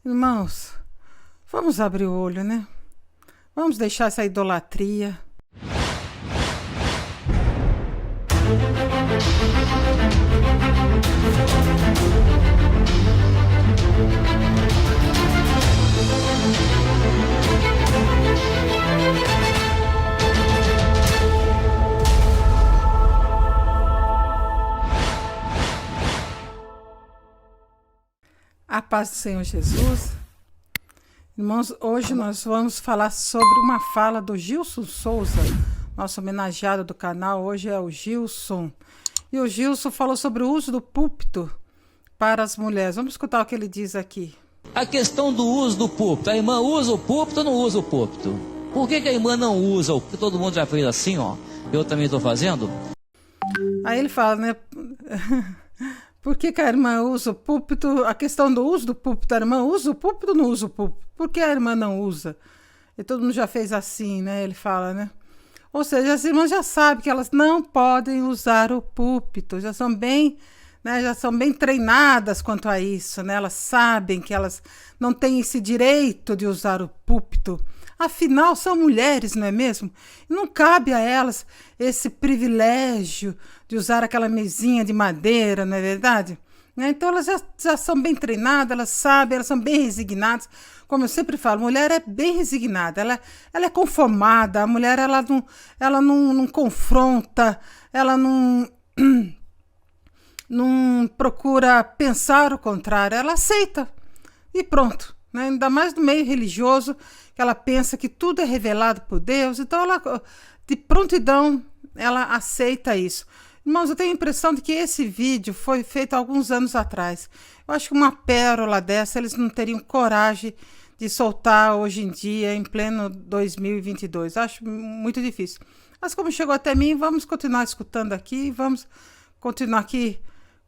Irmãos, vamos abrir o olho, né? Vamos deixar essa idolatria. A paz do Senhor Jesus. Irmãos, hoje nós vamos falar sobre uma fala do Gilson Souza, nosso homenageado do canal. Hoje é o Gilson. E o Gilson falou sobre o uso do púlpito para as mulheres. Vamos escutar o que ele diz aqui. A questão do uso do púlpito. A irmã usa o púlpito ou não usa o púlpito? Por que a irmã não usa o púlpito? Todo mundo já fez assim, ó. Eu também estou fazendo. Aí ele fala, né? Por que a irmã usa o púlpito? A questão do uso do púlpito, a irmã usa o púlpito ou não usa o púlpito? Por que a irmã não usa? E todo mundo já fez assim, né? Ele fala, né? Ou seja, as irmãs já sabem que elas não podem usar o púlpito, já são bem, né? Já são bem treinadas quanto a isso, né? Elas sabem que elas não têm esse direito de usar o púlpito. Afinal, são mulheres, não é mesmo? Não cabe a elas esse privilégio de usar aquela mesinha de madeira, não é verdade? Então, elas já são bem treinadas, elas sabem, elas são bem resignadas. Como eu sempre falo, mulher é bem resignada, ela é conformada, a mulher ela não confronta, ela não procura pensar o contrário, ela aceita e pronto. Né? Ainda mais no meio religioso, que ela pensa que tudo é revelado por Deus, então ela, de prontidão, ela aceita isso. Irmãos, eu tenho a impressão de que esse vídeo foi feito há alguns anos atrás. Eu acho que uma pérola dessa eles não teriam coragem de soltar hoje em dia, em pleno 2022. Acho muito difícil. Mas como chegou até mim, vamos continuar escutando aqui, vamos continuar aqui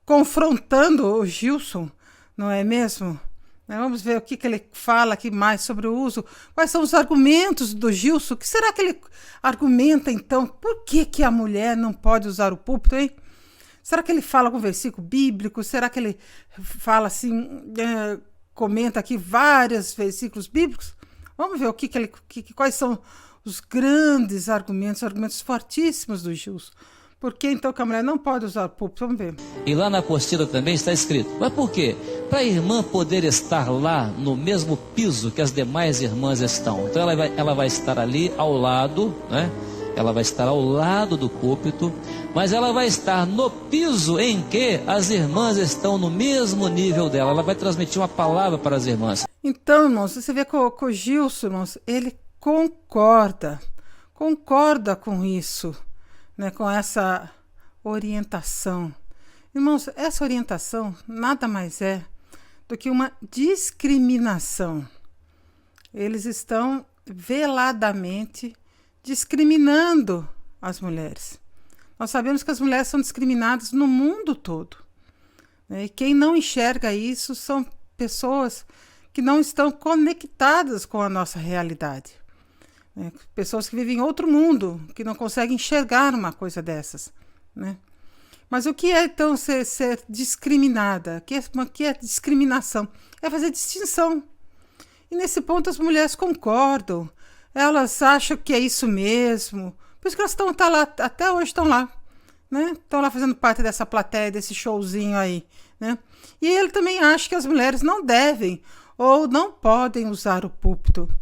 confrontando o Gilson, não é mesmo? Vamos ver o que ele fala aqui mais sobre o uso. Quais são os argumentos do Gilson? O que será que ele argumenta, então? Por que a mulher não pode usar o púlpito, hein? Será que ele fala algum versículo bíblico? Será que ele fala assim, comenta aqui vários versículos bíblicos? Vamos ver quais são os grandes argumentos fortíssimos do Gilson. Por que então que a mulher não pode usar o púlpito? Vamos ver. E lá na apostila também está escrito. Mas por quê? Para a irmã poder estar lá no mesmo piso que as demais irmãs estão. Então ela vai estar ali ao lado, né? Ela vai estar ao lado do púlpito, mas ela vai estar no piso em que as irmãs estão no mesmo nível dela. Ela vai transmitir uma palavra para as irmãs. Então, irmãos, você vê que o Gilson, irmãos, ele concorda com isso. Né, com essa orientação. Irmãos, essa orientação nada mais é do que uma discriminação. Eles estão veladamente discriminando as mulheres. Nós sabemos que as mulheres são discriminadas no mundo todo. Né, e quem não enxerga isso são pessoas que não estão conectadas com a nossa realidade. Pessoas que vivem em outro mundo, que não conseguem enxergar uma coisa dessas. Né? Mas o que é, então, ser discriminada? O que é discriminação? É fazer distinção. E nesse ponto as mulheres concordam. Elas acham que é isso mesmo. Por isso que elas estão lá, até hoje estão lá. Né? Estão lá fazendo parte dessa plateia, desse showzinho aí. Né? E ele também acha que as mulheres não devem ou não podem usar o púlpito.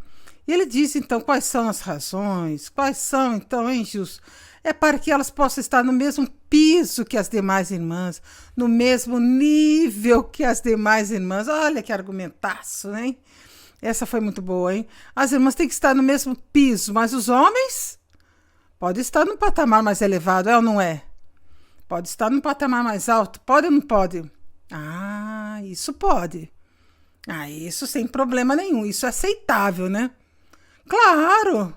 E ele diz, então, quais são as razões, quais são, então, hein, Gilson? É para que elas possam estar no mesmo piso que as demais irmãs, no mesmo nível que as demais irmãs. Olha que argumentaço, hein? Essa foi muito boa, hein? As irmãs têm que estar no mesmo piso, mas os homens podem estar num patamar mais elevado, é ou não é? Pode estar num patamar mais alto, pode ou não pode? Ah, isso pode. Ah, isso sem problema nenhum, isso é aceitável, né? Claro!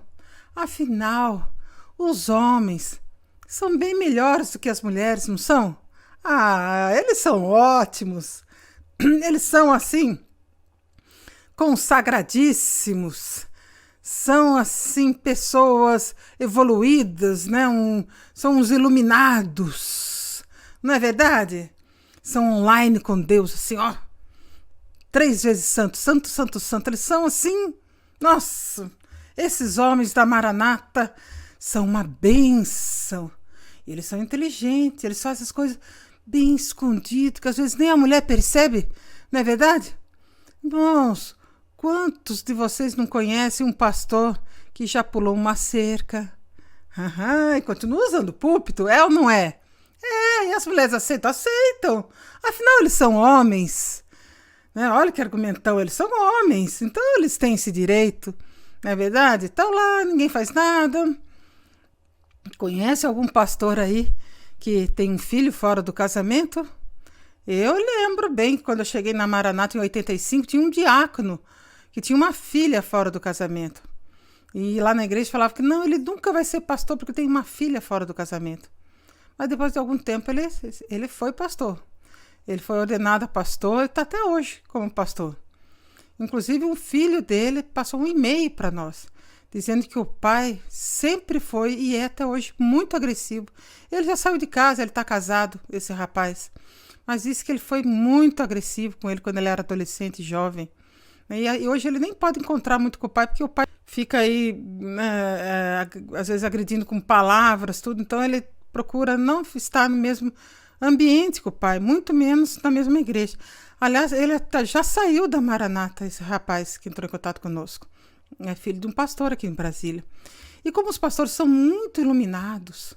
Afinal, os homens são bem melhores do que as mulheres, não são? Ah, eles são ótimos. Eles são, assim, consagradíssimos. São, assim, pessoas evoluídas, né? São uns iluminados. Não é verdade? São online com Deus, assim, ó. 3 vezes santo, santo, santo, santo. Eles são assim, nossa, esses homens da Maranata são uma bênção. Eles são inteligentes, eles fazem as coisas bem escondido, que às vezes nem a mulher percebe, não é verdade? Irmãos, quantos de vocês não conhecem um pastor que já pulou uma cerca? E continua usando púlpito, é ou não é? É, e as mulheres aceitam? Aceitam. Afinal, eles são homens. Né? Olha que argumentão, eles são homens, então eles têm esse direito, não é verdade? Estão lá, ninguém faz nada. Conhece algum pastor aí que tem um filho fora do casamento? Eu lembro bem que quando eu cheguei na Maranata em 85, tinha um diácono que tinha uma filha fora do casamento. E lá na igreja falava que não, ele nunca vai ser pastor porque tem uma filha fora do casamento. Mas depois de algum tempo ele foi pastor. Ele foi ordenado a pastor e está até hoje como pastor. Inclusive um filho dele passou um e-mail para nós, dizendo que o pai sempre foi e é até hoje muito agressivo. Ele já saiu de casa, ele está casado, esse rapaz. Mas disse que ele foi muito agressivo com ele quando ele era adolescente, jovem. E hoje ele nem pode encontrar muito com o pai, porque o pai fica aí, né, às vezes agredindo com palavras, tudo. Então ele procura não estar no mesmo ambiente com o pai, muito menos na mesma igreja. Aliás, ele já saiu da Maranata, esse rapaz que entrou em contato conosco. É filho de um pastor aqui em Brasília. E como os pastores são muito iluminados,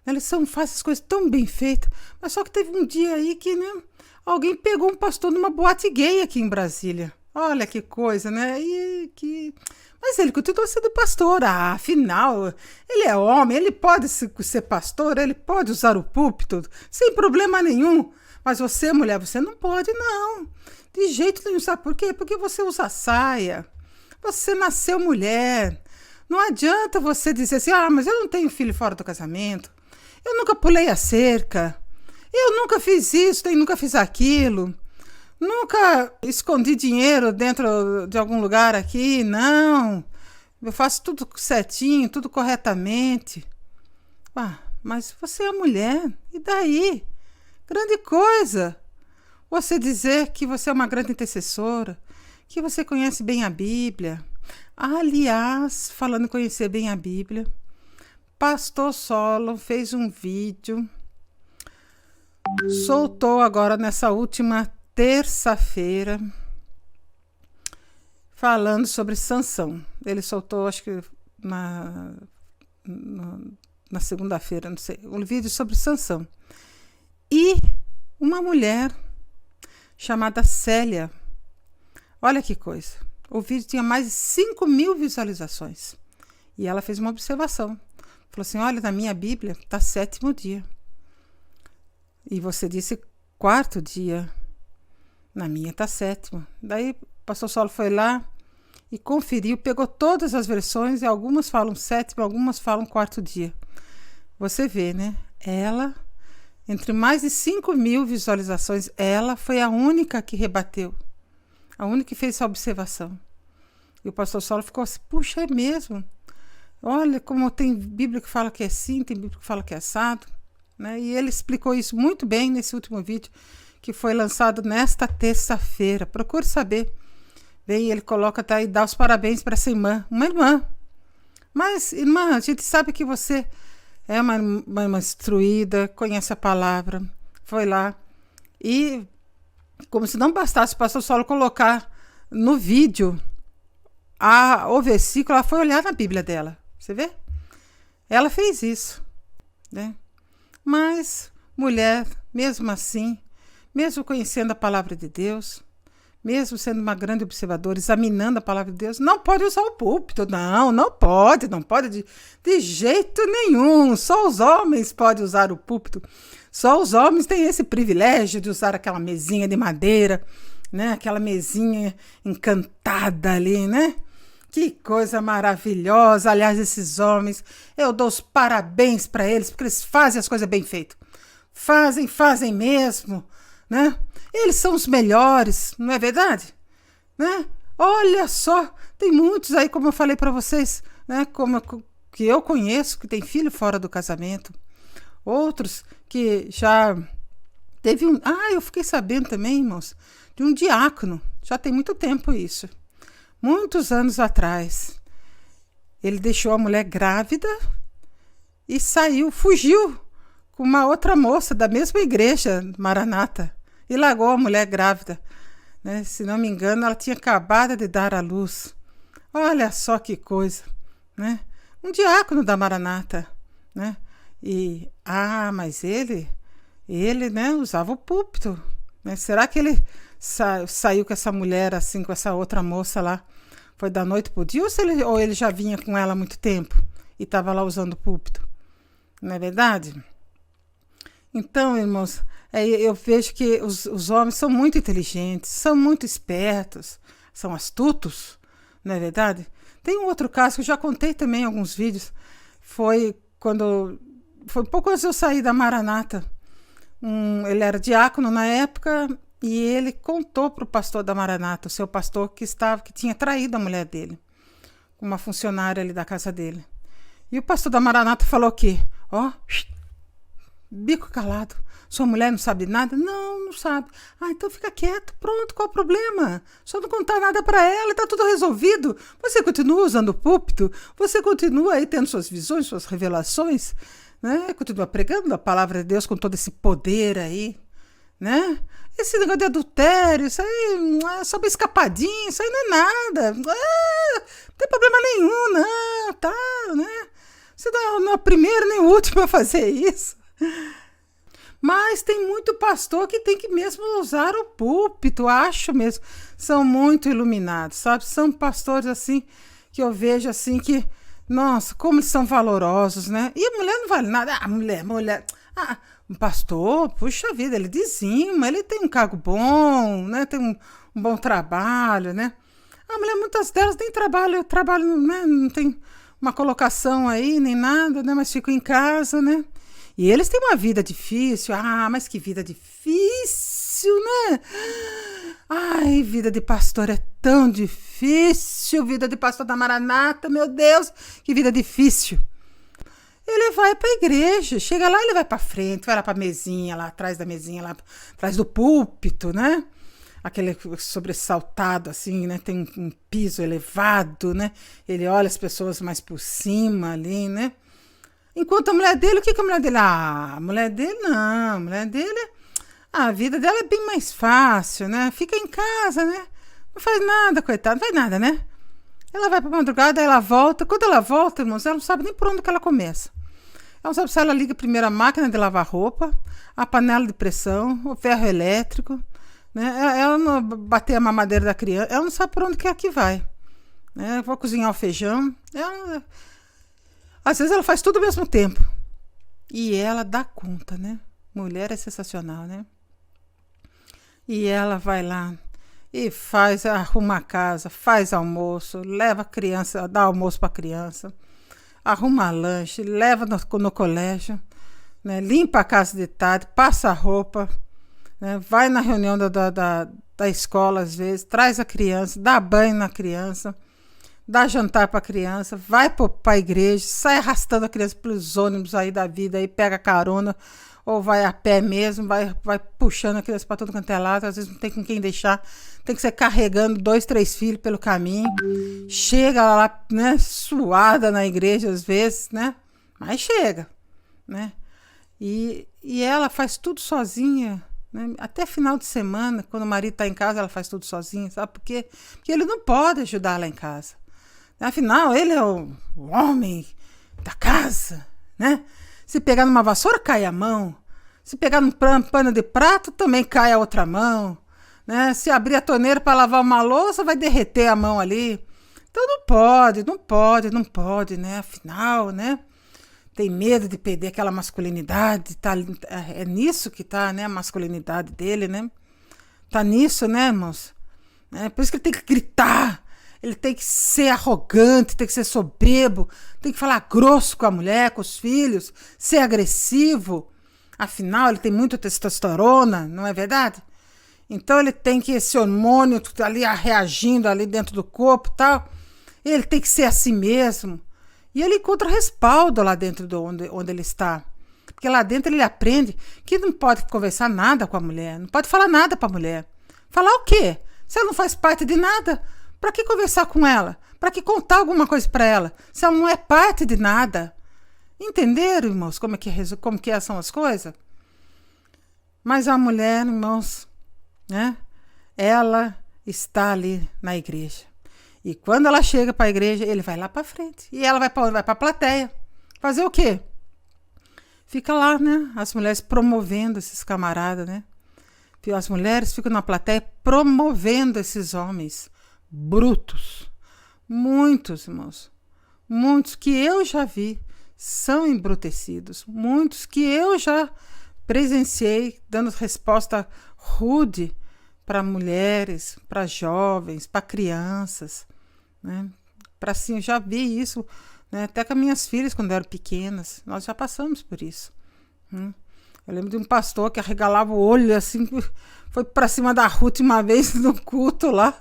né, eles fazem as coisas tão bem feitas, mas só que teve um dia aí que, né, alguém pegou um pastor numa boate gay aqui em Brasília. Olha que coisa, né? Mas ele continua sendo pastor. Afinal, ele é homem, ele pode ser pastor, ele pode usar o púlpito sem problema nenhum. Mas você, mulher, você não pode, não. De jeito nenhum. Sabe por quê? Porque você usa saia. Você nasceu mulher. Não adianta você dizer assim, mas eu não tenho filho fora do casamento. Eu nunca pulei a cerca. Eu nunca fiz isso, nem nunca fiz aquilo. Nunca escondi dinheiro dentro de algum lugar aqui, não. Eu faço tudo certinho, tudo corretamente. Mas você é mulher, e daí? Grande coisa. Você dizer que você é uma grande intercessora, que você conhece bem a Bíblia. Aliás, falando em conhecer bem a Bíblia, Pastor Solon fez um vídeo, soltou agora nessa última terça-feira, falando sobre Sansão. Ele soltou, acho que na segunda-feira, não sei, um vídeo sobre Sansão. E uma mulher chamada Célia, olha que coisa, o vídeo tinha mais de 5.000 visualizações. E ela fez uma observação. Falou assim, olha, na minha Bíblia está 7º dia. E você disse 4º dia. Na minha está 7º. Daí o pastor Saulo foi lá e conferiu, pegou todas as versões e algumas falam 7º, algumas falam 4º dia. Você vê, né? Ela, entre mais de 5.000 visualizações, ela foi a única que rebateu. A única que fez essa observação. E o pastor Saulo ficou assim, puxa, é mesmo? Olha como tem Bíblia que fala que é assim, tem Bíblia que fala que é assado. Né? E ele explicou isso muito bem nesse último vídeo, que foi lançado nesta terça-feira. Procure saber. Bem, ele coloca, tá, e dá os parabéns para essa irmã. Uma irmã. Mas, irmã, a gente sabe que você é uma irmã instruída, conhece a palavra. Foi lá. E, como se não bastasse o pastor Saulo colocar no vídeo o versículo, ela foi olhar na Bíblia dela. Você vê? Ela fez isso. Né? Mas, mulher, mesmo assim, mesmo conhecendo a palavra de Deus, mesmo sendo uma grande observadora, examinando a palavra de Deus, não pode usar o púlpito. Não pode de jeito nenhum. Só os homens podem usar o púlpito. Só os homens têm esse privilégio de usar aquela mesinha de madeira, né? Aquela mesinha encantada ali, né? Que coisa maravilhosa. Aliás, esses homens, eu dou os parabéns para eles, porque eles fazem as coisas bem feitas. Fazem mesmo. Né? Eles são os melhores, não é verdade? Né? Olha só, tem muitos aí, como eu falei para vocês, né? Que eu conheço, que tem filho fora do casamento. Outros que já Eu fiquei sabendo também, irmãos, de um diácono. Já tem muito tempo isso. Muitos anos atrás. Ele deixou a mulher grávida e fugiu com uma outra moça da mesma igreja, Maranata, e largou a mulher grávida. Né? Se não me engano, ela tinha acabado de dar à luz. Olha só que coisa. Né? Um diácono da Maranata. Né? Mas ele, né, usava o púlpito. Né? Será que ele saiu com essa mulher, assim, com essa outra moça lá? Foi da noite pro dia ou ele já vinha com ela há muito tempo e estava lá usando o púlpito? Não é verdade? Então, irmãos, eu vejo que os homens são muito inteligentes, são muito espertos, são astutos, não é verdade? Tem um outro caso que eu já contei também em alguns vídeos. Foi pouco antes de eu sair da Maranata. Ele era diácono na época e ele contou para o pastor da Maranata, o seu pastor que tinha traído a mulher dele, uma funcionária ali da casa dele. E o pastor da Maranata falou que, bico calado, sua mulher não sabe nada? Não sabe. Então fica quieto, pronto, qual o problema? Só não contar nada para ela e tá tudo resolvido. Você continua usando o púlpito, você continua aí tendo suas visões, suas revelações, né? Continua pregando a palavra de Deus com todo esse poder aí, né? Esse negócio de adultério, isso aí é só uma escapadinha, isso aí não é nada. Não tem problema nenhum, não, tá, né? Você não é o primeiro nem o último a fazer isso. Mas tem muito pastor que tem que mesmo usar o púlpito, acho mesmo. São muito iluminados, sabe? São pastores assim, que eu vejo assim que, nossa, como eles são valorosos, né? E a mulher não vale nada. Mulher. Um pastor, puxa vida, ele dizima, ele tem um cargo bom, né? Tem um bom trabalho, né? A mulher, muitas delas nem trabalho, né? Não tem uma colocação aí, nem nada, né? Mas ficam em casa, né? E eles têm uma vida difícil. Mas que vida difícil, né? Vida de pastor é tão difícil. Vida de pastor da Maranata, meu Deus, que vida difícil. Ele vai para a igreja, chega lá, ele vai para frente, vai lá para a mesinha, lá atrás da mesinha, lá atrás do púlpito, né? Aquele sobressaltado, assim, né? Tem um piso elevado, né? Ele olha as pessoas mais por cima ali, né? Enquanto a mulher dele, o que a mulher dele? A mulher dele não, a mulher dele, a vida dela é bem mais fácil, né? Fica em casa, né? Não faz nada, coitada, não faz nada, né? Ela vai pra madrugada, ela volta. Quando ela volta, irmãos, ela não sabe nem por onde que ela começa. Ela não sabe se ela liga primeiro a máquina de lavar roupa, a panela de pressão, o ferro elétrico, né? Ela não bater a mamadeira da criança, ela não sabe por onde que é que vai. Né? Vou cozinhar o feijão. Às vezes ela faz tudo ao mesmo tempo. E ela dá conta, né? Mulher é sensacional, né? E ela vai lá e arruma a casa, faz almoço, leva a criança, dá almoço para a criança, arruma lanche, leva no colégio, né? Limpa a casa de tarde, passa a roupa, né? Vai na reunião da escola às vezes, traz a criança, dá banho na criança, dá jantar para a criança, vai para a igreja, sai arrastando a criança pelos ônibus aí da vida, aí pega carona, ou vai a pé mesmo, vai puxando a criança para todo quanto é lado, às vezes não tem com quem deixar, tem que ser carregando 2, 3 filhos pelo caminho, chega lá, né, suada na igreja às vezes, né, mas chega, né, e ela faz tudo sozinha, né? Até final de semana, quando o marido está em casa, ela faz tudo sozinha, sabe por quê? Porque ele não pode ajudar lá em casa. Afinal, ele é o homem da casa, né? Se pegar numa vassoura, cai a mão. Se pegar num pano de prato, também cai a outra mão. Né? Se abrir a torneira para lavar uma louça, vai derreter a mão ali. Então não pode, né? Afinal, né? Tem medo de perder aquela masculinidade. É nisso que tá, né? A masculinidade dele, né? Tá nisso, né, irmãos? Por isso que ele tem que gritar. Ele tem que ser arrogante, tem que ser soberbo, tem que falar grosso com a mulher, com os filhos, ser agressivo. Afinal, ele tem muita testosterona, não é verdade? Então, ele tem que esse hormônio ali reagindo ali dentro do corpo e tal. Ele tem que ser assim mesmo. E ele encontra respaldo lá dentro onde ele está. Porque porque lá dentro ele aprende que não pode conversar nada com a mulher, não pode falar nada para a mulher. Falar o quê? Se ela não faz parte de nada, para que conversar com ela? Para que contar alguma coisa para ela? Se ela não é parte de nada. Entenderam, irmãos, como que são as coisas? Mas a mulher, irmãos, né? Ela está ali na igreja. E quando ela chega para a igreja, ele vai lá para frente. E ela vai para a plateia. Fazer o quê? Fica lá, né? As mulheres promovendo esses camaradas, né? As mulheres ficam na plateia promovendo esses homens brutos. Muitos, irmãos. Muitos que eu já vi são embrutecidos. Muitos que eu já presenciei dando resposta rude para mulheres, para jovens, para crianças, né? Para assim, eu já vi isso, né? Até com as minhas filhas quando eram pequenas, nós já passamos por isso. Eu lembro de um pastor que arregalava o olho assim, foi para cima da Ruth uma vez no culto lá.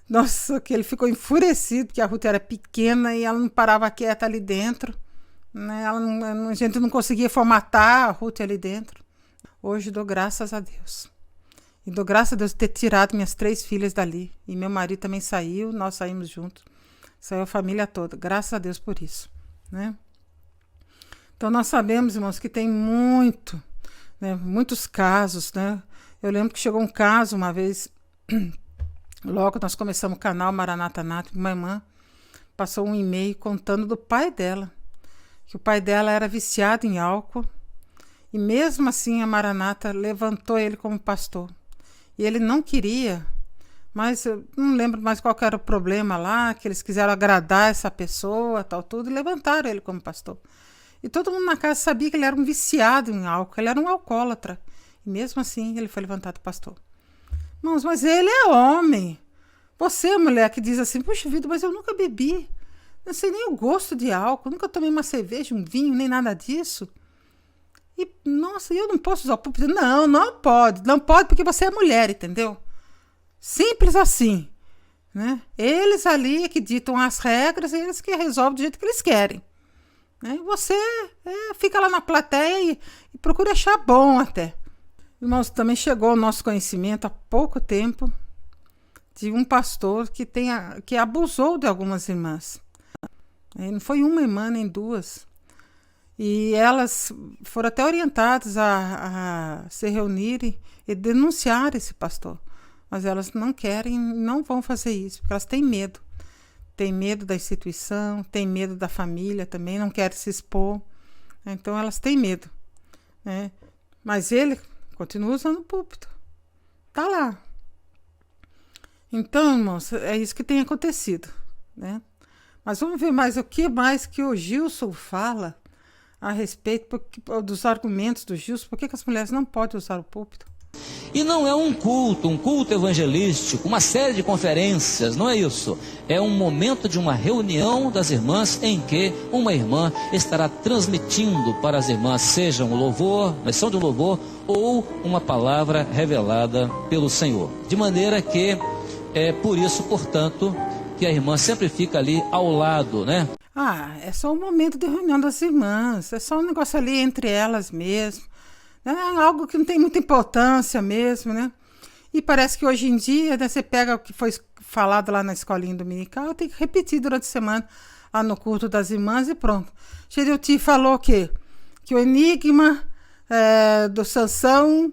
Nossa, que ele ficou enfurecido porque a Ruth era pequena e ela não parava quieta ali dentro, né? A gente não conseguia formatar a Ruth ali dentro. Hoje dou graças a Deus. E dou graças a Deus de ter tirado minhas 3 filhas dali. E meu marido também saiu, nós saímos juntos. Saiu a família toda. Graças a Deus por isso, né? Então nós sabemos, irmãos, que tem muitos casos, né? Eu lembro que chegou um caso uma vez, logo nós começamos o canal Maranata Nato, uma irmã passou um e-mail contando do pai dela, que o pai dela era viciado em álcool, e mesmo assim a Maranata levantou ele como pastor. E ele não queria, mas eu não lembro mais qual que era o problema lá, que eles quiseram agradar essa pessoa, tal, tudo, e levantaram ele como pastor. E todo mundo na casa sabia que ele era um viciado em álcool, ele era um alcoólatra. E mesmo assim ele foi levantado pastor. Irmãos, mas ele é homem. Você, mulher, que diz assim, puxa vida, mas eu nunca bebi, não sei nem o gosto de álcool, nunca tomei uma cerveja, um vinho, nem nada disso. E, nossa, eu não posso usar o púlpito? Não, não pode porque você é mulher, entendeu? Simples assim, né? Eles ali que ditam as regras, eles que resolvem do jeito que eles querem, né? Você fica lá na plateia e procura achar bom até. Irmãos, também chegou ao nosso conhecimento há pouco tempo de um pastor que abusou de algumas irmãs. Não foi uma irmã, nem 2. E elas foram até orientadas a se reunirem e denunciar esse pastor. Mas elas não querem, não vão fazer isso, porque elas têm medo. Têm medo da instituição, têm medo da família também, não querem se expor. Então elas têm medo, né? Mas ele continua usando o púlpito. Está lá. Então, irmãos, é isso que tem acontecido, né? Mas vamos ver mais o que mais que o Gilson fala a respeito dos argumentos do Gilson, por que as mulheres não podem usar o púlpito. E não é um culto evangelístico, uma série de conferências, não é isso. É um momento de uma reunião das irmãs em que uma irmã estará transmitindo para as irmãs, seja um louvor, lição de um louvor, ou uma palavra revelada pelo Senhor. De maneira que, por isso, portanto, que a irmã sempre fica ali ao lado, né? É só um momento de reunião das irmãs, é só um negócio ali entre elas mesmo, né? Algo que não tem muita importância mesmo, né? E parece que hoje em dia, né, você pega o que foi falado lá na escolinha dominical, tem que repetir durante a semana lá no culto das irmãs e pronto. Gereuti falou que o enigma do Sansão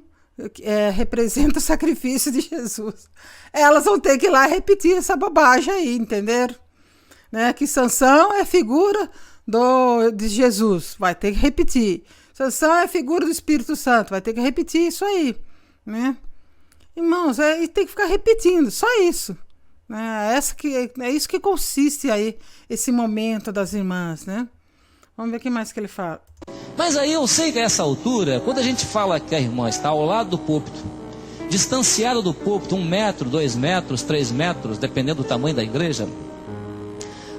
representa o sacrifício de Jesus. Elas vão ter que ir lá repetir essa bobagem aí, entenderam? Né? Que Sansão é figura de Jesus, vai ter que repetir. Sansão é figura do Espírito Santo, vai ter que repetir isso aí, né? Irmãos, e tem que ficar repetindo, só isso, né? É isso que consiste aí, esse momento das irmãs, né? Vamos ver o que mais que ele fala. Mas aí eu sei que a essa altura, quando a gente fala que a irmã está ao lado do púlpito, distanciada do púlpito 1 metro, 2 metros, 3 metros, dependendo do tamanho da igreja,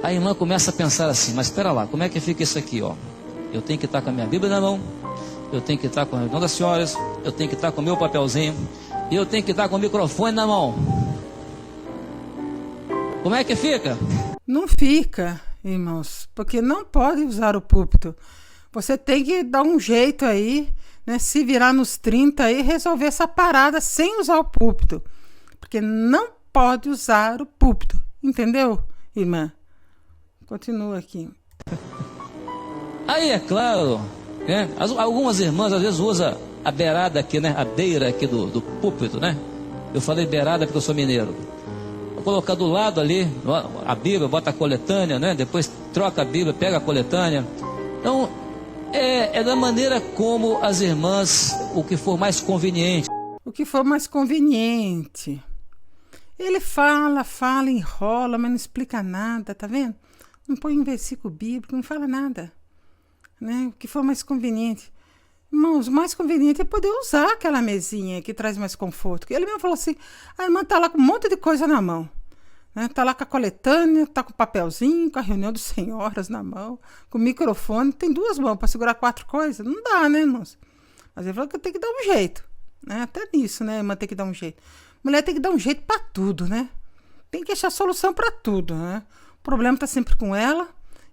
a irmã começa a pensar assim, mas espera lá, como é que fica isso aqui, ó? Eu tenho que estar com a minha Bíblia na mão, eu tenho que estar com a reunião das senhoras, eu tenho que estar com o meu papelzinho, e eu tenho que estar com o microfone na mão. Como é que fica? Não fica, irmãos, porque não pode usar o púlpito. Você tem que dar um jeito aí, né? Se virar nos 30 aí, resolver essa parada sem usar o púlpito. Porque não pode usar o púlpito. Entendeu, irmã? Continua aqui. Aí é claro, né? Algumas irmãs às vezes usam a beirada aqui, né? A beira aqui do púlpito, né? Eu falei beirada porque eu sou mineiro. Vou colocar do lado ali a Bíblia, bota a coletânea, né? Depois troca a Bíblia, pega a coletânea. Então, é da maneira como as irmãs, o que for mais conveniente. O que for mais conveniente. Ele fala, enrola, mas não explica nada, tá vendo? Não põe um versículo bíblico, não fala nada. Né? O que for mais conveniente. Irmãos, o mais conveniente é poder usar aquela mesinha que traz mais conforto. Ele mesmo falou assim, a irmã tá lá com um monte de coisa na mão. Né? Tá lá com a coletânea, tá com o papelzinho, com a reunião dos senhoras na mão, com o microfone. Tem 2 mãos para segurar 4 coisas. Não dá, né, irmãos? Mas ele falou que tem que dar um jeito. Né? Até nisso, né, a irmã tem que dar um jeito. Mulher tem que dar um jeito para tudo, né? Tem que achar solução para tudo, né? O problema tá sempre com ela.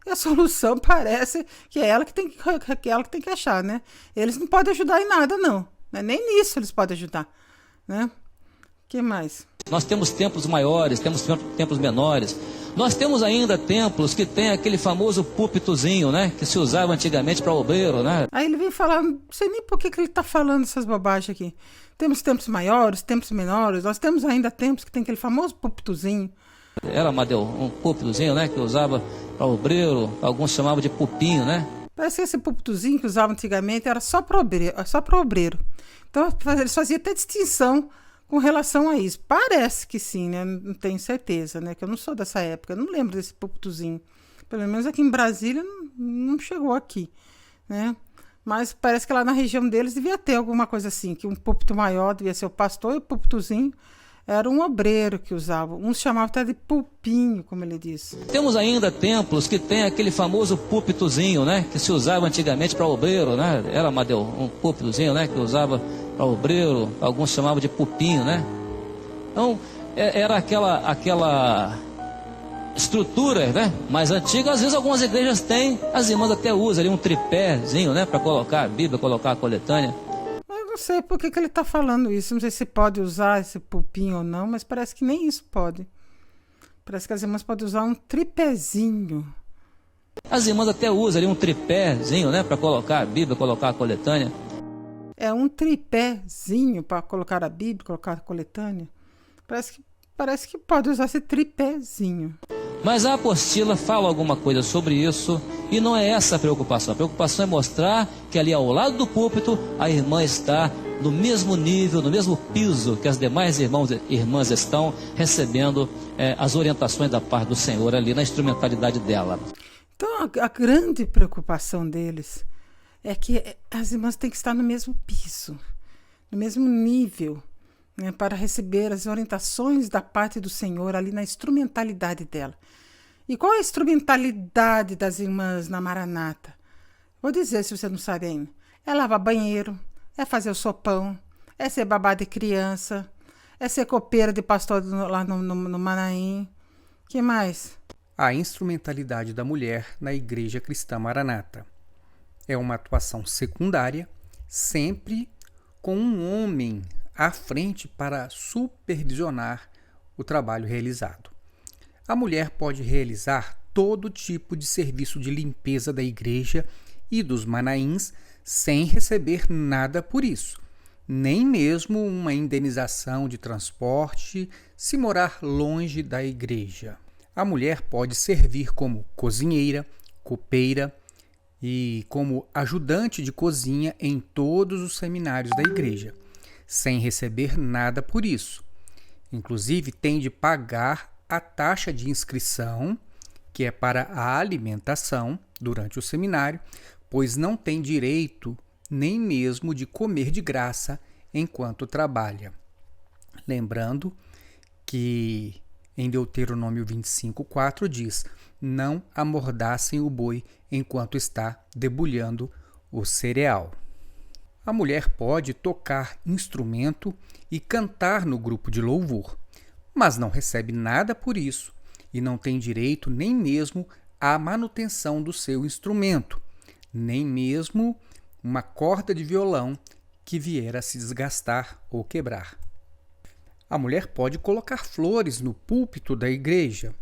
E a solução parece que é ela que tem que achar, né? Eles não podem ajudar em nada, não. Né? Nem nisso eles podem ajudar. Né? O que mais? Nós temos templos maiores, temos templos menores. Nós temos ainda templos que tem aquele famoso púlpitozinho, né? Que se usava antigamente para obreiro, né? Aí ele vem falar, não sei nem por que ele está falando essas bobagens aqui. Temos templos maiores, templos menores. Nós temos ainda templos que tem aquele famoso púlpitozinho. Era, Amadeu, um púlpitozinho, né? Que usava para obreiro, alguns chamavam de pupinho, né? Parece que esse púlpitozinho que usavam antigamente era só para obreiro. Então eles faziam até distinção com relação a isso. Parece que sim, né? Não tenho certeza, né? Que eu não sou dessa época, eu não lembro desse púlpitozinho. Pelo menos aqui em Brasília não chegou aqui, né? Mas parece que lá na região deles devia ter alguma coisa assim, que um púlpito maior devia ser o pastor e o púlpitozinho era um obreiro que usava. Uns chamavam até de pulpinho, como ele disse. Temos ainda templos que tem aquele famoso púlpitozinho, né? Que se usava antigamente para obreiro, né? Era, Amadeu, um púlpitozinho, né? Que usava para obreiro, alguns chamavam de pupinho, né? Então, era aquela estrutura, né? Mais antiga. Às vezes algumas igrejas têm, as irmãs até usam ali um tripézinho, né? Para colocar a Bíblia, colocar a coletânea. Eu não sei por que ele está falando isso. Não sei se pode usar esse pulpinho ou não, mas parece que nem isso pode. Parece que as irmãs podem usar um tripézinho. As irmãs até usam ali um tripézinho, né? Para colocar a Bíblia, colocar a coletânea. É um tripézinho para colocar a Bíblia, colocar a coletânea. Parece que pode usar esse tripézinho. Mas a apostila fala alguma coisa sobre isso e não é essa a preocupação. A preocupação é mostrar que ali ao lado do púlpito a irmã está no mesmo nível, no mesmo piso que as demais irmãs estão recebendo as orientações da parte do Senhor ali na instrumentalidade dela. Então a grande preocupação deles é que as irmãs têm que estar no mesmo piso, no mesmo nível, né, para receber as orientações da parte do Senhor ali na instrumentalidade dela. E qual é a instrumentalidade das irmãs na Maranata? Vou dizer, se você não sabe ainda. É lavar banheiro, é fazer o sopão, é ser babá de criança, é ser copeira de pastor lá no Manaim. O que mais? A instrumentalidade da mulher na Igreja Cristã Maranata. É uma atuação secundária, sempre com um homem à frente para supervisionar o trabalho realizado. A mulher pode realizar todo tipo de serviço de limpeza da igreja e dos manaíns sem receber nada por isso, nem mesmo uma indenização de transporte se morar longe da igreja. A mulher pode servir como cozinheira, copeira e como ajudante de cozinha em todos os seminários da igreja, sem receber nada por isso. Inclusive, tem de pagar a taxa de inscrição, que é para a alimentação durante o seminário, pois não tem direito nem mesmo de comer de graça enquanto trabalha. Lembrando que em Deuteronômio 25:4 diz: não amordaçem o boi enquanto está debulhando o cereal. A mulher pode tocar instrumento e cantar no grupo de louvor, mas não recebe nada por isso e não tem direito nem mesmo à manutenção do seu instrumento, nem mesmo uma corda de violão que vier a se desgastar ou quebrar. A mulher pode colocar flores no púlpito da igreja,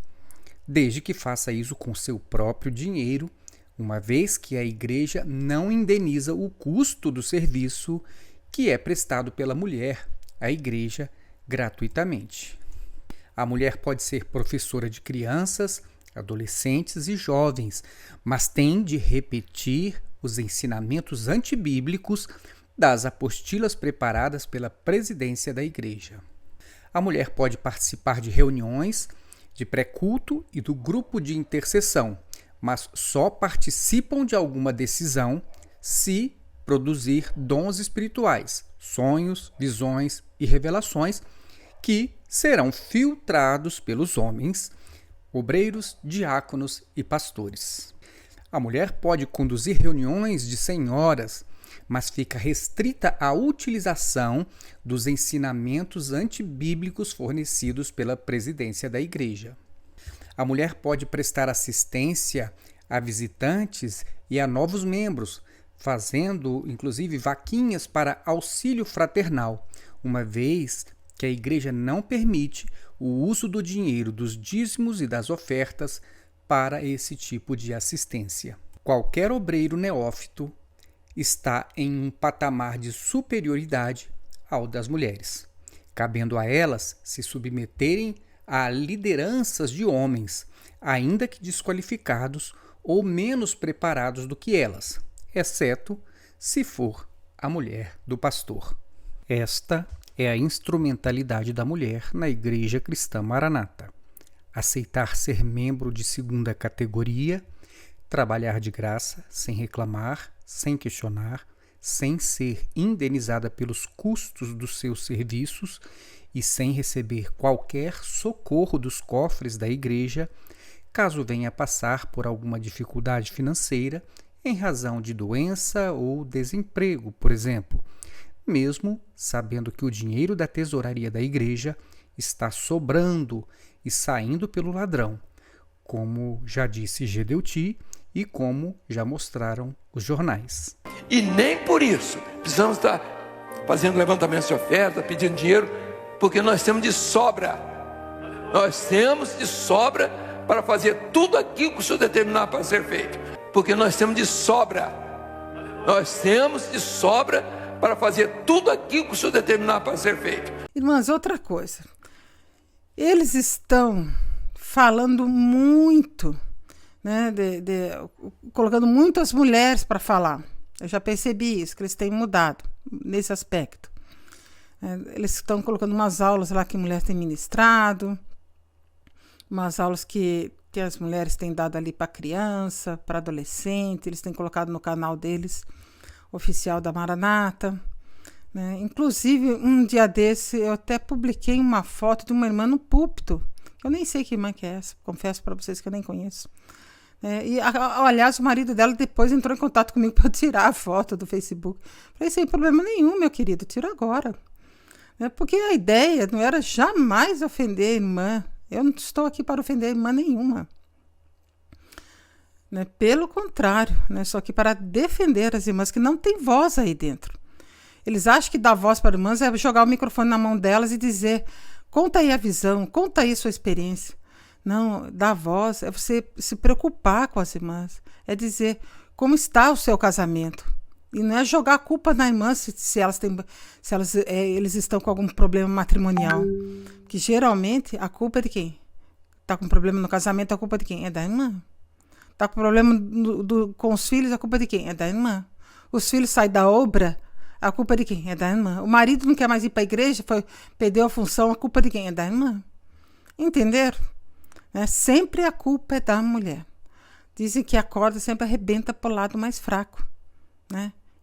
desde que faça isso com seu próprio dinheiro, uma vez que a igreja não indeniza o custo do serviço que é prestado pela mulher à igreja gratuitamente. A mulher pode ser professora de crianças, adolescentes e jovens, mas tem de repetir os ensinamentos antibíblicos das apostilas preparadas pela presidência da igreja. A mulher pode participar de reuniões, de pré-culto e do grupo de intercessão, mas só participam de alguma decisão se produzir dons espirituais, sonhos, visões e revelações que serão filtrados pelos homens, obreiros, diáconos e pastores. A mulher pode conduzir reuniões de senhoras, mas fica restrita à utilização dos ensinamentos antibíblicos fornecidos pela presidência da igreja. A mulher pode prestar assistência a visitantes e a novos membros, fazendo inclusive vaquinhas para auxílio fraternal, uma vez que a igreja não permite o uso do dinheiro dos dízimos e das ofertas para esse tipo de assistência. Qualquer obreiro neófito está em um patamar de superioridade ao das mulheres, cabendo a elas se submeterem a lideranças de homens, ainda que desqualificados ou menos preparados do que elas, exceto se for a mulher do pastor. Esta é a instrumentalidade da mulher na Igreja Cristã Maranata. Aceitar ser membro de segunda categoria, trabalhar de graça, sem reclamar, sem questionar, sem ser indenizada pelos custos dos seus serviços e sem receber qualquer socorro dos cofres da igreja, caso venha a passar por alguma dificuldade financeira em razão de doença ou desemprego, por exemplo, mesmo sabendo que o dinheiro da tesouraria da igreja está sobrando e saindo pelo ladrão, como já disse Gedeuti e como já mostraram os jornais. E nem por isso precisamos estar fazendo levantamento de oferta, pedindo dinheiro, porque nós temos de sobra. Nós temos de sobra para fazer tudo aquilo que o Senhor determinar para ser feito. Porque nós temos de sobra. Nós temos de sobra para fazer tudo aquilo que o Senhor determinar para ser feito. Irmãs, outra coisa. Eles estão falando muito, né, colocando muitas mulheres para falar. Eu já percebi isso, que eles têm mudado nesse aspecto. Eles estão colocando umas aulas lá que mulheres têm ministrado, umas aulas que as mulheres têm dado ali para criança, para adolescente, eles têm colocado no canal deles, oficial da Maranata. Né? Inclusive, um dia desse, eu até publiquei uma foto de uma irmã no púlpito. Eu nem sei que irmã que é essa, confesso para vocês que eu nem conheço. Aliás, o marido dela depois entrou em contato comigo para tirar a foto do Facebook. Falei, sem problema nenhum, meu querido, tira agora. Porque a ideia não era jamais ofender a irmã. Eu não estou aqui para ofender irmã nenhuma. Pelo contrário, estou aqui para defender as irmãs que não têm voz aí dentro. Eles acham que dar voz para irmãs é jogar o microfone na mão delas e dizer, conta aí a visão, conta aí a sua experiência. Não, dar voz é você se preocupar com as irmãs. É dizer como está o seu casamento. E não é jogar a culpa na irmã se eles estão com algum problema matrimonial. Que geralmente a culpa é de quem? Está com problema no casamento, a culpa é de quem? É da irmã. Está com problema com os filhos, a culpa é de quem? É da irmã. Os filhos saem da obra, a culpa é de quem? É da irmã. O marido não quer mais ir para a igreja, perdeu a função, a culpa é de quem? É da irmã. Entenderam? Sempre a culpa é da mulher. Dizem que a corda sempre arrebenta para o lado mais fraco.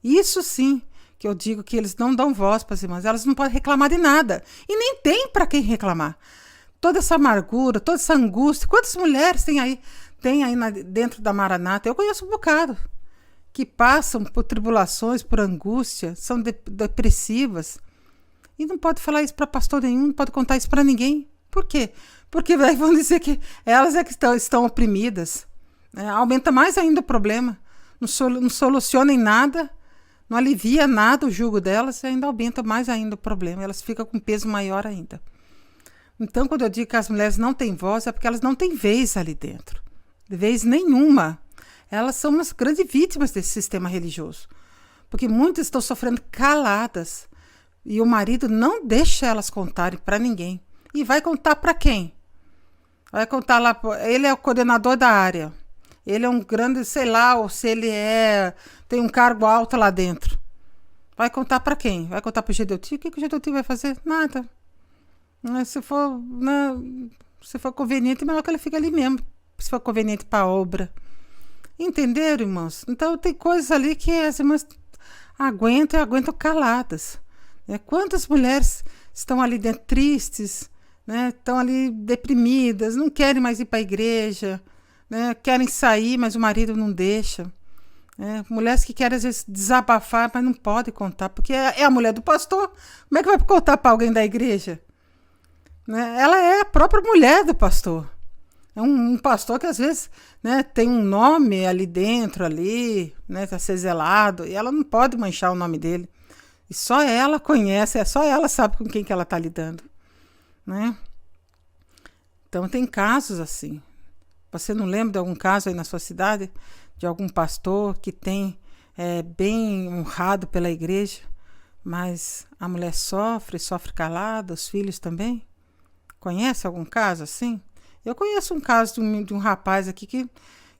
Isso sim que eu digo que eles não dão voz para as irmãs. Elas não podem reclamar de nada. E nem tem para quem reclamar. Toda essa amargura, toda essa angústia. Quantas mulheres tem aí dentro da Maranata? Eu conheço um bocado. Que passam por tribulações, por angústia, são depressivas. E não pode falar isso para pastor nenhum, não pode contar isso para ninguém. Por quê? Porque vão dizer que elas é que estão oprimidas. Aumenta mais ainda o problema. não soluciona em nada, não alivia nada o jugo delas e ainda aumenta mais ainda o problema. Elas ficam com peso maior ainda. Então, quando eu digo que as mulheres não têm voz, é porque elas não têm vez ali dentro. Vez nenhuma. Elas são umas grandes vítimas desse sistema religioso. Porque muitas estão sofrendo caladas. E o marido não deixa elas contarem para ninguém. E vai contar para quem? Vai contar lá, ele é o coordenador da área. Ele é um grande, sei lá, ou se ele tem um cargo alto lá dentro. Vai contar para quem? Vai contar para o Gedeuti? O que o Gedeuti vai fazer? Nada. Se for conveniente, melhor que ele fique ali mesmo. Se for conveniente para a obra. Entenderam, irmãos? Então tem coisas ali que as irmãs aguentam caladas. Quantas mulheres estão ali dentro tristes, estão ali deprimidas, não querem mais ir para a igreja, querem sair, mas o marido não deixa. Mulheres que querem, às vezes, desabafar, mas não podem contar, porque é a mulher do pastor. Como é que vai contar para alguém da igreja? Ela é a própria mulher do pastor. É um pastor que, às vezes, tem um nome ali dentro, a ser zelado, e ela não pode manchar o nome dele. E só ela conhece, só ela sabe com quem que ela está lidando. Então, tem casos assim. Você não lembra de algum caso aí na sua cidade? De algum pastor que tem bem honrado pela igreja, mas a mulher sofre calada, os filhos também? Conhece algum caso assim? Eu conheço um caso de um rapaz aqui que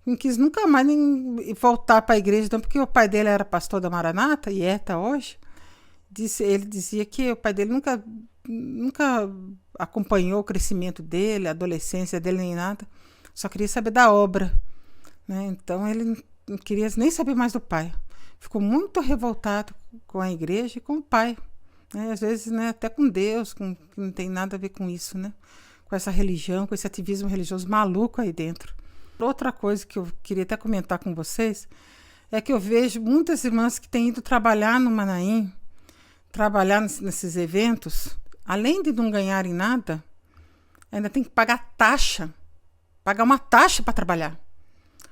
não quis nunca mais nem voltar para a igreja, não, porque o pai dele era pastor da Maranata, e está hoje. Ele dizia que o pai dele nunca acompanhou o crescimento dele, a adolescência dele, nem nada. Só queria saber da obra. Então, ele não queria nem saber mais do pai. Ficou muito revoltado com a igreja e com o pai. Às vezes, até com Deus, que não tem nada a ver com isso, com essa religião, com esse ativismo religioso maluco aí dentro. Outra coisa que eu queria até comentar com vocês é que eu vejo muitas irmãs que têm ido trabalhar no Manaim, trabalhar nesses eventos, além de não ganharem nada, ainda tem que pagar uma taxa para trabalhar.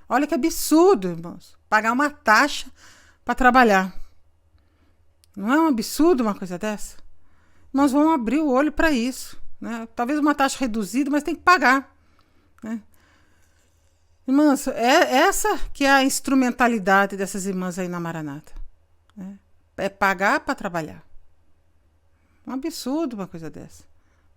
Olha que absurdo, irmãos, pagar uma taxa para trabalhar. Não é um absurdo uma coisa dessa? Nós vamos abrir o olho para isso. Talvez uma taxa reduzida, mas tem que pagar. Irmãs, essa que é a instrumentalidade dessas irmãs aí na Maranata. É pagar para trabalhar. Um absurdo uma coisa dessa.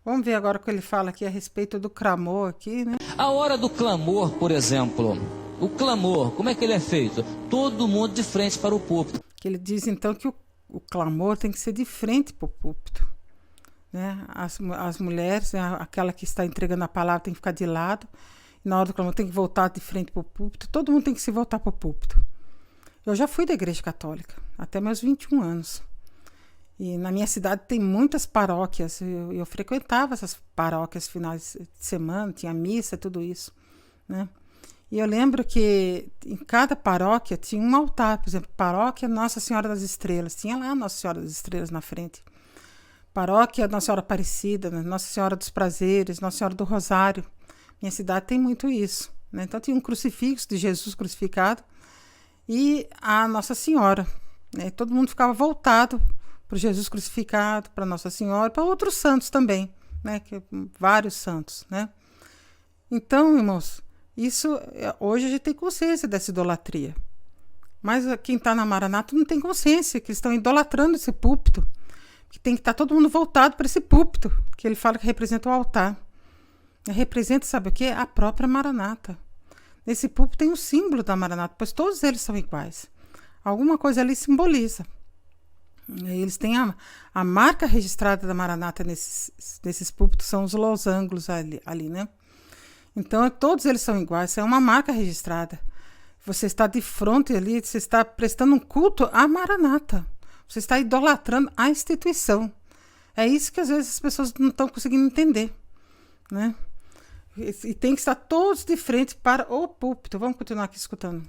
Vamos ver agora o que ele fala aqui a respeito do clamor aqui, A hora do clamor, por exemplo, o clamor, como é que ele é feito? Todo mundo de frente para o púlpito. Que ele diz então que o clamor tem que ser de frente para o púlpito. As mulheres, aquela que está entregando a palavra tem que ficar de lado. E na hora do clamor tem que voltar de frente para o púlpito. Todo mundo tem que se voltar para o púlpito. Eu já fui da igreja católica, até meus 21 anos. E na minha cidade tem muitas paróquias. Eu frequentava essas paróquias finais de semana, tinha missa, tudo isso. E eu lembro que em cada paróquia tinha um altar. Por exemplo, paróquia Nossa Senhora das Estrelas. Tinha lá Nossa Senhora das Estrelas na frente. Paróquia Nossa Senhora Aparecida, Nossa Senhora dos Prazeres, Nossa Senhora do Rosário. Minha cidade tem muito isso. Então tinha um crucifixo de Jesus crucificado e a Nossa Senhora. Todo mundo ficava voltado para Jesus crucificado, para Nossa Senhora, para outros santos também, vários santos. Então, irmãos, isso hoje a gente tem consciência dessa idolatria. Mas quem está na Maranata não tem consciência que eles estão idolatrando esse púlpito, que tem que estar todo mundo voltado para esse púlpito, que ele fala que representa o altar. Representa, sabe o quê? A própria Maranata. Nesse púlpito tem o símbolo da Maranata, pois todos eles são iguais. Alguma coisa ali simboliza. Eles têm a marca registrada da Maranata nesses púlpitos, são os losangos ali, Então, todos eles são iguais, é uma marca registrada. Você está de frente ali, você está prestando um culto à Maranata. Você está idolatrando a instituição. É isso que às vezes as pessoas não estão conseguindo entender. E tem que estar todos de frente para o púlpito. Vamos continuar aqui escutando.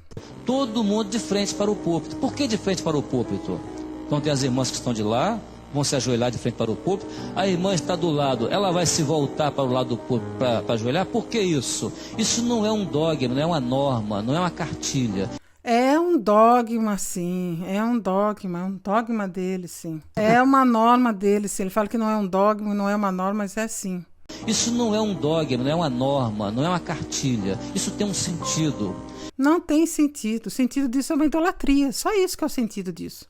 Todo mundo de frente para o púlpito. Por que de frente para o púlpito? Então tem as irmãs que estão de lá, vão se ajoelhar de frente para o púlpito. A irmã está do lado, ela vai se voltar para o lado do púlpito para ajoelhar. Por que isso? Isso não é um dogma, não é uma norma, não é uma cartilha. É um um dogma, sim. É um dogma dele, sim. É uma norma dele, sim. Ele fala que não é um dogma, não é uma norma, mas é sim. Isso não é um dogma, não é uma norma, não é uma cartilha. Isso tem um sentido. Não tem sentido. O sentido disso é uma idolatria. Só isso que é o sentido disso.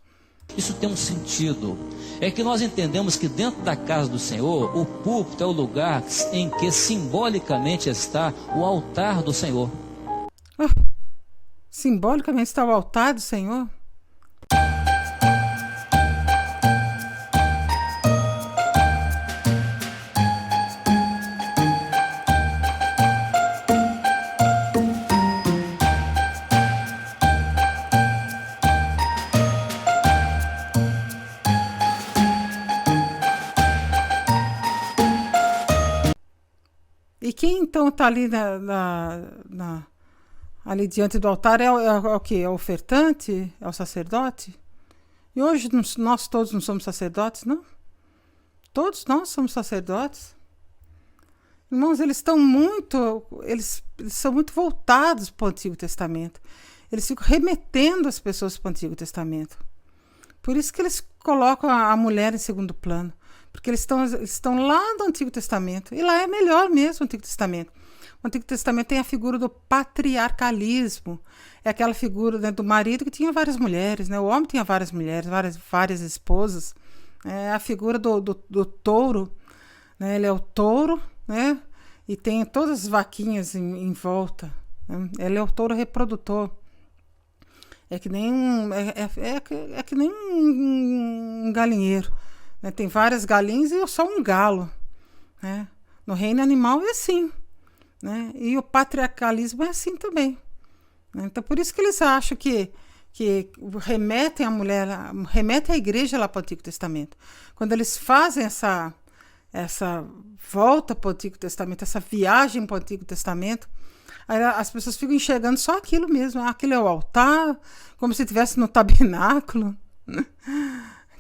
Isso tem um sentido. É que nós entendemos que dentro da casa do Senhor, o púlpito é o lugar em que simbolicamente está o altar do Senhor. Simbolicamente está o altar do Senhor? E quem então está ali ali diante do altar é o quê? É o ofertante? É o sacerdote? E hoje nós todos não somos sacerdotes, não? Todos nós somos sacerdotes. Irmãos, eles são muito voltados para o Antigo Testamento. Eles ficam remetendo as pessoas para o Antigo Testamento. Por isso que eles colocam a mulher em segundo plano. Porque eles estão lá do Antigo Testamento. E lá é melhor mesmo o Antigo Testamento. O Antigo Testamento tem a figura do patriarcalismo. É aquela figura, né, do marido que tinha várias mulheres. Né? O homem tinha várias mulheres, várias esposas. É a figura do touro. Né? Ele é o touro, né? E tem todas as vaquinhas em volta. Né? Ele é o touro reprodutor. É que nem um galinheiro. Né? Tem várias galinhas e só um galo. Né? No reino animal é assim. Né? E o patriarcalismo é assim também. Né? Então, por isso que eles acham que remetem a mulher, remetem a igreja lá para o Antigo Testamento. Quando eles fazem essa volta para o Antigo Testamento, essa viagem para o Antigo Testamento, aí as pessoas ficam enxergando só aquilo mesmo. Aquilo é o altar, como se estivesse no tabernáculo.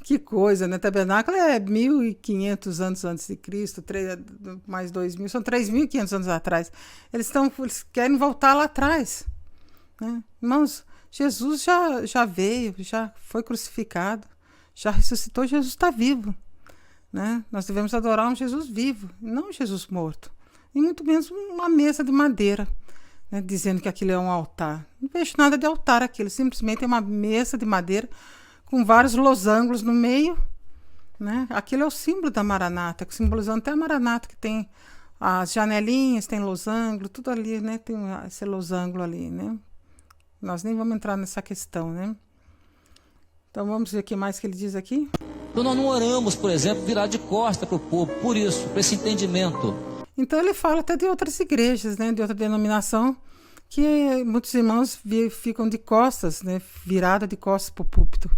Que coisa, né? Tabernáculo é 1.500 anos antes de Cristo, mais 2.000, são 3.500 anos atrás. Eles querem voltar lá atrás. Né? Irmãos, Jesus já veio, já foi crucificado, já ressuscitou, Jesus está vivo. Né? Nós devemos adorar um Jesus vivo, não um Jesus morto. E muito menos uma mesa de madeira, né? Dizendo que aquilo é um altar. Não vejo nada de altar aquilo, simplesmente é uma mesa de madeira com vários losangos no meio, né? Aquilo é o símbolo da Maranata, simbolizando até a Maranata, que tem as janelinhas, tem losango, tudo ali, né? Tem esse losango ali, né? Nós nem vamos entrar nessa questão, né? Então vamos ver o que mais que ele diz aqui. Então nós não oramos, por exemplo, virar de costa para o povo, por isso, por esse entendimento. Então ele fala até de outras igrejas, né? De outra denominação, que muitos irmãos ficam de costas, né? Virada de costas para o púlpito.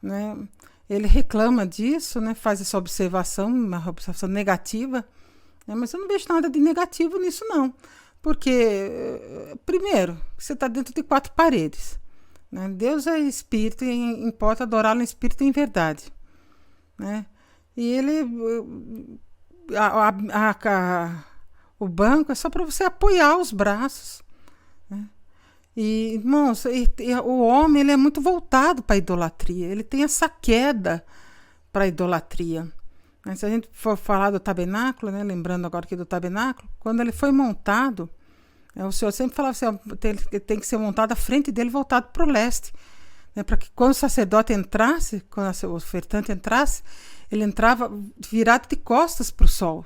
Né? Ele reclama disso, né? Faz essa observação, uma observação negativa, né? Mas eu não vejo nada de negativo nisso, não. Porque, primeiro, você está dentro de 4 paredes. Né? Deus é espírito e importa adorá-lo em espírito e em verdade. Né? E ele... o banco é só para você apoiar os braços. Né? E, irmãos, o homem ele é muito voltado para a idolatria. Ele tem essa queda para a idolatria. Se a gente for falar do tabernáculo, né, lembrando agora aqui do tabernáculo, quando ele foi montado, o Senhor sempre falava assim, tem que ser montado à frente dele, voltado para o leste. Né, para que quando o sacerdote entrasse, quando o ofertante entrasse, ele entrava virado de costas para o sol.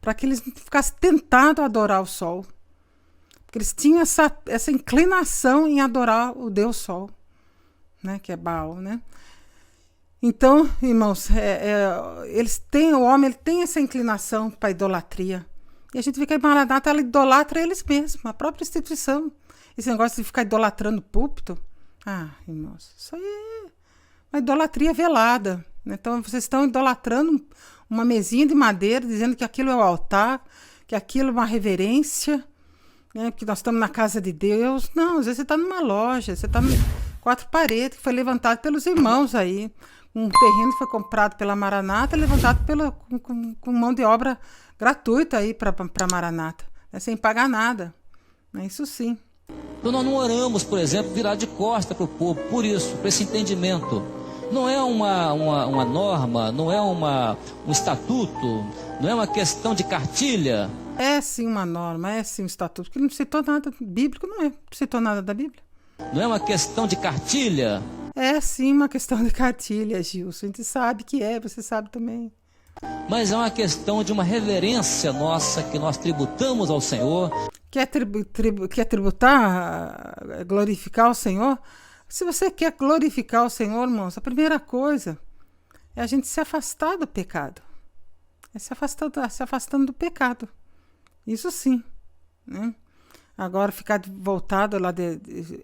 Para que eles não ficassem tentados a adorar o sol. Porque eles tinham essa inclinação em adorar o Deus Sol, né, que é Baal, né? Então, irmãos, o homem ele tem essa inclinação para a idolatria. E a gente vê que a Maranata ela idolatra eles mesmos, a própria instituição. Esse negócio de ficar idolatrando o púlpito, irmãos, isso aí é uma idolatria velada. Né? Então, vocês estão idolatrando uma mesinha de madeira, dizendo que aquilo é o altar, que aquilo é uma reverência, né? Porque nós estamos na casa de Deus. Não, às vezes você está numa loja, você está em 4 paredes, que foi levantado pelos irmãos aí. Um terreno que foi comprado pela Maranata, levantado com mão de obra gratuita aí para a Maranata, né? Sem pagar nada. Isso sim. Então nós não oramos, por exemplo, virar de costa para o povo, por isso, por esse entendimento. Não é uma norma, não é um estatuto, não é uma questão de cartilha. É sim uma norma, é sim um estatuto, porque ele não citou nada bíblico, não citou nada da Bíblia. Não é uma questão de cartilha. É sim uma questão de cartilha, Gilson, a gente sabe que é, você sabe também. Mas é uma questão de uma reverência nossa que nós tributamos ao Senhor. Quer tributar, glorificar o Senhor? Se você quer glorificar o Senhor, irmãos, a primeira coisa é a gente se afastar do pecado. É se afastando do pecado. Isso sim. Né? Agora, ficar voltado lá,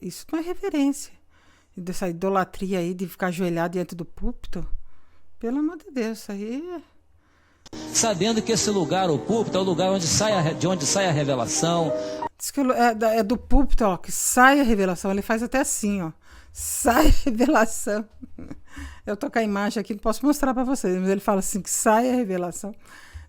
isso não é reverência. Dessa idolatria aí de ficar ajoelhado diante do púlpito. Pelo amor de Deus, isso aí é... Sabendo que esse lugar, o púlpito, é o lugar de onde sai a revelação. Diz que é do púlpito, ó, que sai a revelação. Ele faz até assim, ó. Sai a revelação. Eu tô com a imagem aqui, não posso mostrar para vocês, mas ele fala assim, que sai a revelação.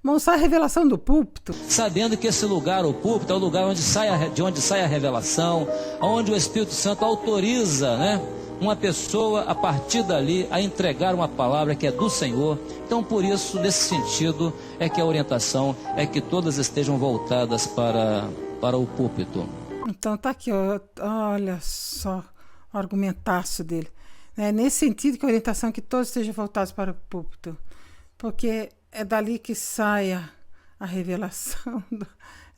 Irmão, sai a revelação do púlpito. Sabendo que esse lugar, o púlpito, é o lugar de onde sai a revelação, onde o Espírito Santo autoriza, né, uma pessoa a partir dali a entregar uma palavra que é do Senhor. Então, por isso, nesse sentido, é que a orientação é que todas estejam voltadas para o púlpito. Então tá aqui, ó, olha só o argumentaço dele. É nesse sentido que a orientação é que todos estejam voltados para o púlpito, porque é dali que sai a revelação,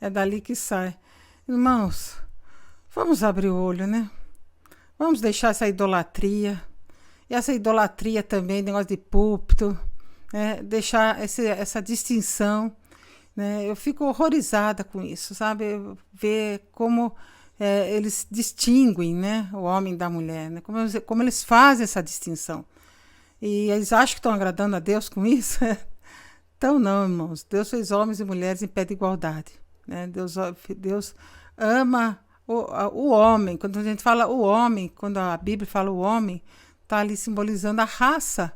é dali que sai. Irmãos, vamos abrir o olho, né? Vamos deixar essa idolatria, e essa idolatria também, negócio de púlpito, né? Deixar essa distinção, né? Eu fico horrorizada com isso, sabe? Ver como eles distinguem, né, o homem da mulher, né? Como eles fazem essa distinção. E eles acham que estão agradando a Deus com isso? Então não, irmãos. Deus fez homens e mulheres em pé de igualdade, né? Deus ama o homem. Quando a gente fala o homem, quando a Bíblia fala o homem, está ali simbolizando a raça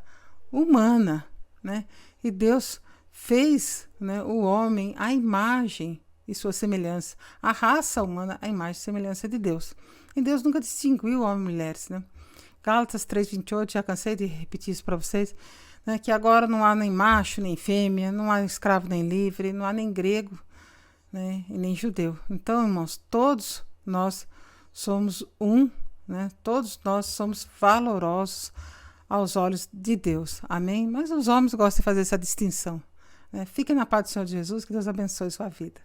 humana, né? E Deus fez, né, o homem à imagem e sua semelhança. A raça humana, a imagem e semelhança de Deus. E Deus nunca distinguiu homens e mulheres, né? Gálatas 3:28, já cansei de repetir isso para vocês, né, que agora não há nem macho, nem fêmea, não há escravo nem livre, não há nem grego, né, e nem judeu. Então, irmãos, todos nós somos né? Todos nós somos valorosos aos olhos de Deus. Amém? Mas os homens gostam de fazer essa distinção. Né? Fiquem na paz do Senhor Jesus, que Deus abençoe sua vida.